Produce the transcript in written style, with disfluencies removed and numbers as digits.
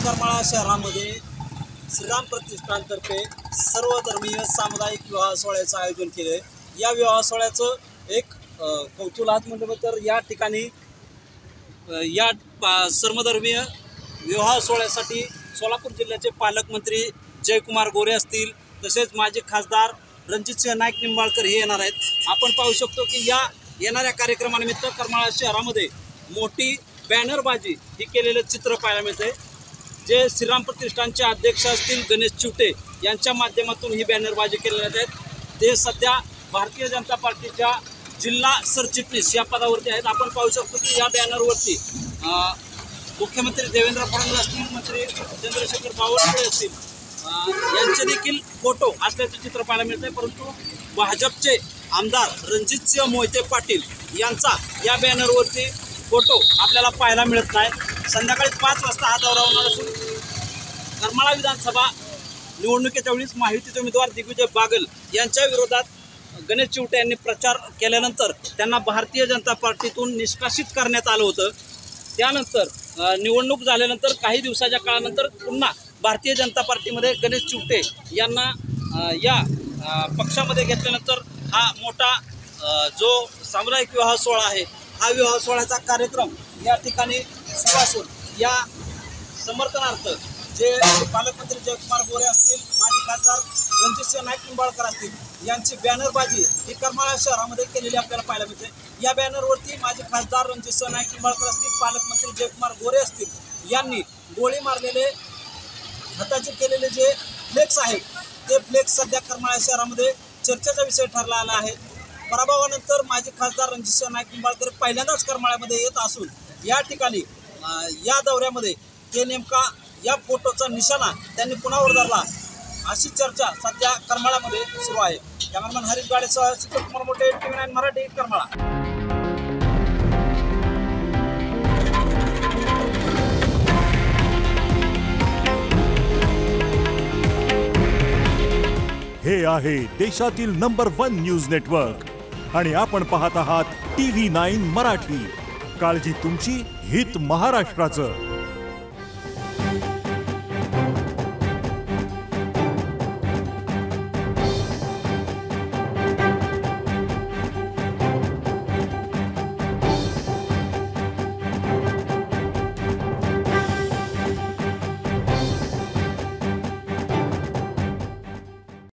करमाळा शहरामध्ये श्रीराम प्रतिष्ठानतर्फे सर्वधर्मीय सामुदायिक विवाह सोहळ्याचं आयोजन केले। या विवाह सोहळ्याचं एक कौतुकास्पद म्हटलं तर या ठिकाणी या सर्वधर्मीय विवाह सोहळ्यासाठी सोलापूर जिल्ह्याचे पालकमंत्री जयकुमार गोरे असतील, तसेच माजी खासदार रणजितसिंह नाईक निंबाळकर हे येणार आहेत। आपण पाहू शकतो की या येणाऱ्या कार्यक्रमानिमित्त करमाळा शहरामध्ये मोठी बॅनरबाजी ही केलेलं चित्र पाहायला मिळते। जे श्रीराम प्रतिष्ठानचे अध्यक्ष असतील गणेश चिवटे यांच्या माध्यमातून ही बॅनरबाजी केलेल्या आहेत। ते सध्या भारतीय जनता पार्टीच्या जिल्हा सरचिटणीस या पदावरती आहेत। आपण पाहू शकतो की या बॅनरवरती मुख्यमंत्री देवेंद्र फडणवीस असतील, मंत्री चंद्रशेखर बावनकुळे असतील यांचे देखील फोटो असल्याचे चित्र पाहायला मिळते। परंतु भाजपचे आमदार रणजितसिंह मोहिते पाटील यांचा या बॅनरवरती फोटो आपल्याला पाहायला मिळत नाही। संध्याकाळी 5 वाजता हा दौरा होणार असून करमाळा विधानसभा निवडणुकीच्या वेळीस महायुतीचे उमेदवार दिग्विजय बागल यांच्या विरोधात गणेश चिवटे यांनी प्रचार केल्यानंतर त्यांना भारतीय जनता पार्टीतून निष्कासित करण्यात आलं होतं। त्यानंतर निवडणूक झाल्यानंतर काही दिवसाच्या काळानंतर पुन्हा भारतीय जनता पार्टीमध्ये गणेश चिवटे यांना या पक्षामध्ये घेतल्यानंतर हा मोठा जो सामुदायिक विवाह सोहळा आहे, हा विवाह सोहळ्याचा कार्यक्रम या ठिकाणी सुरू असून या समर्थनार्थ जे पालकमंत्री जयकुमार गोरे असतील, माजी खासदार रणजितसिंह नाईक निंबाळकर असतील यांची बॅनरबाजी ही करमाळा शहरामध्ये केलेली आपल्याला पाहायला मिळते। या बॅनरवरती माजी खासदार रणजितसिंह नाईक निंबाळकर असतील, पालकमंत्री जयकुमार गोरे असतील यांनी गोळी मारलेले हाताचे केलेले जे फ्लेक्स आहेत ते फ्लेक्स सध्या करमाळा शहरामध्ये चर्चेचा विषय ठरला आला आहे। पराभवानंतर माजी खासदार रणजितसिंह नाईक निंबाळकर पहिल्यांदाच करमाळ्यामध्ये येत असून या ठिकाणी या दौऱ्यामध्ये ते नेमका या फोटोचा निशाणा त्यांनी पुन्हा धरला अशी चर्चा सध्या करमाळ्यामध्ये सुरू आहे। कॅमेरामॅन हरीश गाडेसह कुमार मोठे, TV9 मराठी, करमाळा। हे आहे देशातील नंबर 1 न्यूज नेटवर्क आणि आपण पाहत आहात TV9 मराठी। काळजी तुमची, हित महाराष्ट्राचं।